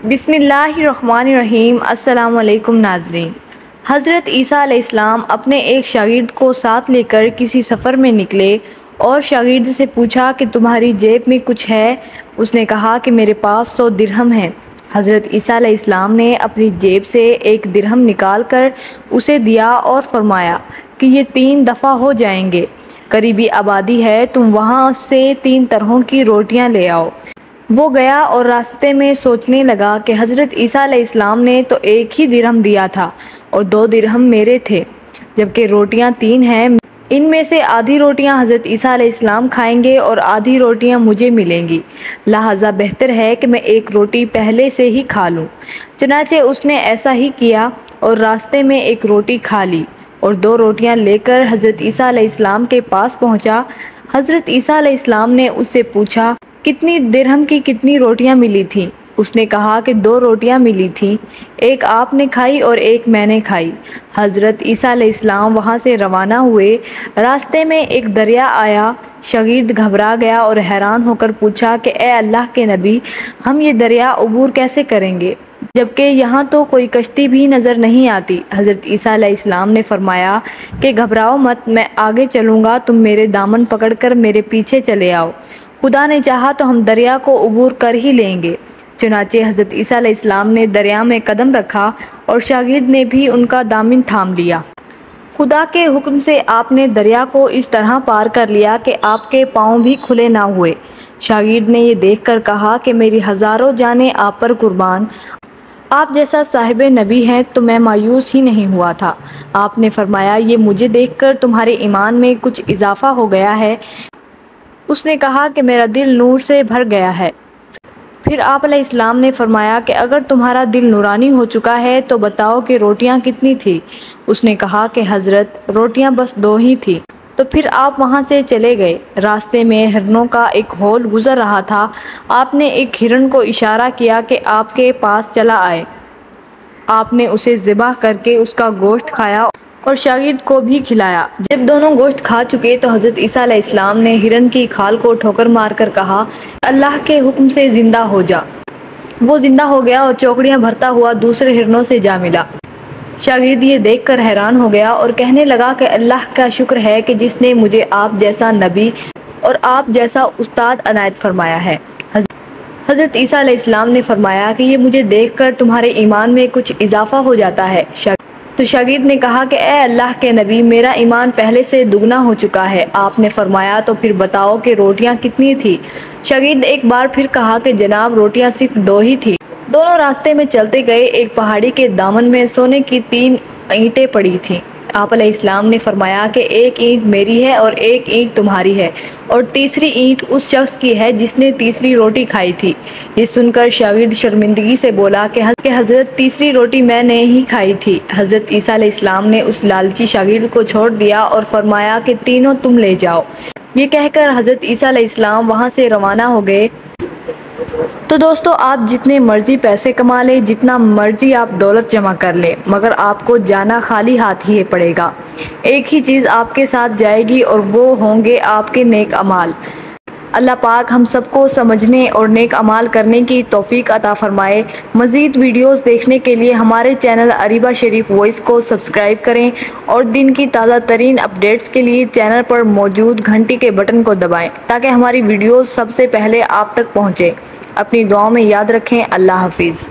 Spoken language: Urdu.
بسم اللہ الرحمن الرحیم۔ السلام علیکم ناظرین۔ حضرت عیسیٰ علیہ السلام اپنے ایک شاگرد کو ساتھ لے کر کسی سفر میں نکلے اور شاگرد سے پوچھا کہ تمہاری جیب میں کچھ ہے؟ اس نے کہا کہ میرے پاس 100 درہم ہیں۔ حضرت عیسیٰ علیہ السلام نے اپنی جیب سے 1 درہم نکال کر اسے دیا اور فرمایا کہ یہ 3 دفعہ ہو جائیں گے۔ قریبی آبادی ہے، تم وہاں سے 3 طرحوں کی روٹیاں لے آؤ۔ وہ گیا اور راستے میں سوچنے لگا کہ حضرت عیسیٰ علیہ السلام نے تو 1 ہی درہم دیا تھا اور 2 درہم میرے تھے، جبکہ روٹیاں 3 ہیں۔ ان میں سے آدھی روٹیاں حضرت عیسیٰ علیہ السلام کھائیں گے اور آدھی روٹیاں مجھے ملیں گی، لہٰذا بہتر ہے کہ میں 1 روٹی پہلے سے ہی کھا لوں۔ چنانچہ اس نے ایسا ہی کیا اور راستے میں 1 روٹی کھا لی اور 2 روٹیاں لے کر حضرت عیسیٰ علیہ السلام کے پاس پہنچا۔ حضرت عیسیٰ علیہ السلام نے اس سے پوچھا کتنی درہم کی کتنی روٹیاں ملی تھیں؟ اس نے کہا کہ 2 روٹیاں ملی تھیں، 1 آپ نے کھائی اور 1 میں نے کھائی۔ حضرت عیسیٰ علیہ السلام وہاں سے روانہ ہوئے۔ راستے میں ایک دریا آیا۔ شاگرد گھبرا گیا اور حیران ہو کر پوچھا کہ اے اللہ کے نبی، ہم یہ دریا عبور کیسے کریں گے، جبکہ یہاں تو کوئی کشتی بھی نظر نہیں آتی؟ حضرت عیسیٰ علیہ السلام نے فرمایا کہ گھبراؤ مت، میں آگے چلوں گا، تم میرے دامن پکڑ کر میرے پیچھے چلے آؤ، خدا نے چاہا تو ہم دریا کو عبور کر ہی لیں گے۔ چنانچہ حضرت عیسیٰ علیہ السلام نے دریا میں قدم رکھا اور شاگرد نے بھی ان کا دامن تھام لیا۔ خدا کے حکم سے آپ نے دریا کو اس طرح پار کر لیا کہ آپ کے پاؤں بھی کھلے نہ ہوئے۔ شاگرد نے یہ دیکھ کر کہا کہ میری ہزاروں جانیں آپ پر قربان، آپ جیسا صاحب نبی ہیں تو میں مایوس ہی نہیں ہوا تھا۔ آپ نے فرمایا یہ مجھے دیکھ کر تمہارے ایمان میں کچھ اضافہ ہو گیا ہے؟ اس نے کہا کہ میرا دل نور سے بھر گیا ہے۔ پھر آپ علیہ السلام نے فرمایا کہ اگر تمہارا دل نورانی ہو چکا ہے تو بتاؤ کہ روٹیاں کتنی تھیں؟ اس نے کہا کہ حضرت روٹیاں بس 2 ہی تھیں۔ تو پھر آپ وہاں سے چلے گئے۔ راستے میں ہرنوں کا ایک ہول گزر رہا تھا۔ آپ نے ایک ہرن کو اشارہ کیا کہ آپ کے پاس چلا آئے۔ آپ نے اسے ذبح کر کے اس کا گوشت کھایا اور شاگرد کو بھی کھلایا۔ جب دونوں گوشت کھا چکے تو حضرت عیسیٰ علیہ السلام نے ہرن کی کھال کو ٹھوکر مار کر کہا اللہ کے حکم سے زندہ ہو جا۔ وہ زندہ ہو گیا اور چوکڑیاں بھرتا ہوا دوسرے ہرنوں سے جا ملا۔ شاگرد یہ دیکھ کر حیران ہو گیا اور کہنے لگا کہ اللہ کا شکر ہے کہ جس نے مجھے آپ جیسا نبی اور آپ جیسا استاد عنایت فرمایا ہے۔ حضرت عیسیٰ علیہ السلام نے فرمایا کہ یہ مجھے دیکھ کر تمہارے ایمان میں کچھ اضافہ ہو جاتا ہے؟ تو شاگرد نے کہا کہ اے اللہ کے نبی، میرا ایمان پہلے سے دگنا ہو چکا ہے۔ آپ نے فرمایا تو پھر بتاؤ کہ روٹیاں کتنی تھیں؟ شاگرد ایک بار پھر کہا کہ جناب روٹیاں صرف 2 ہی تھیں۔ دونوں راستے میں چلتے گئے۔ ایک پہاڑی کے دامن میں سونے کی 3 اینٹیں پڑی تھیں۔ آپ علیہ السلام نے فرمایا کہ 1 اینٹ میری ہے اور 1 اینٹ تمہاری ہے اور تیسری اینٹ اس شخص کی ہے جس نے تیسری روٹی کھائی تھی۔ یہ سن کر شاگرد شرمندگی سے بولا کہ حضرت تیسری روٹی میں نے ہی کھائی تھی۔ حضرت عیسیٰ علیہ السلام نے اس لالچی شاگرد کو چھوڑ دیا اور فرمایا کہ تینوں تم لے جاؤ۔ یہ کہہ کر حضرت عیسیٰ علیہ السلام وہاں سے روانہ ہو گئے۔ تو دوستو، آپ جتنے مرضی پیسے کما لیں، جتنا مرضی آپ دولت جمع کر لیں، مگر آپ کو جانا خالی ہاتھ ہی پڑے گا۔ ایک ہی چیز آپ کے ساتھ جائے گی اور وہ ہوں گے آپ کے نیک اعمال۔ اللہ پاک ہم سب کو سمجھنے اور نیک اعمال کرنے کی توفیق عطا فرمائے۔ مزید ویڈیوز دیکھنے کے لیے ہمارے چینل اریبہ شریف وائس کو سبسکرائب کریں اور دن کی تازہ ترین اپڈیٹس کے لیے چینل پر موجود گھنٹی کے بٹن کو دبائیں تاکہ ہماری ویڈیوز سب سے پہلے آپ تک پہنچیں۔ اپنی دعاؤں میں یاد رکھیں۔ اللہ حافظ۔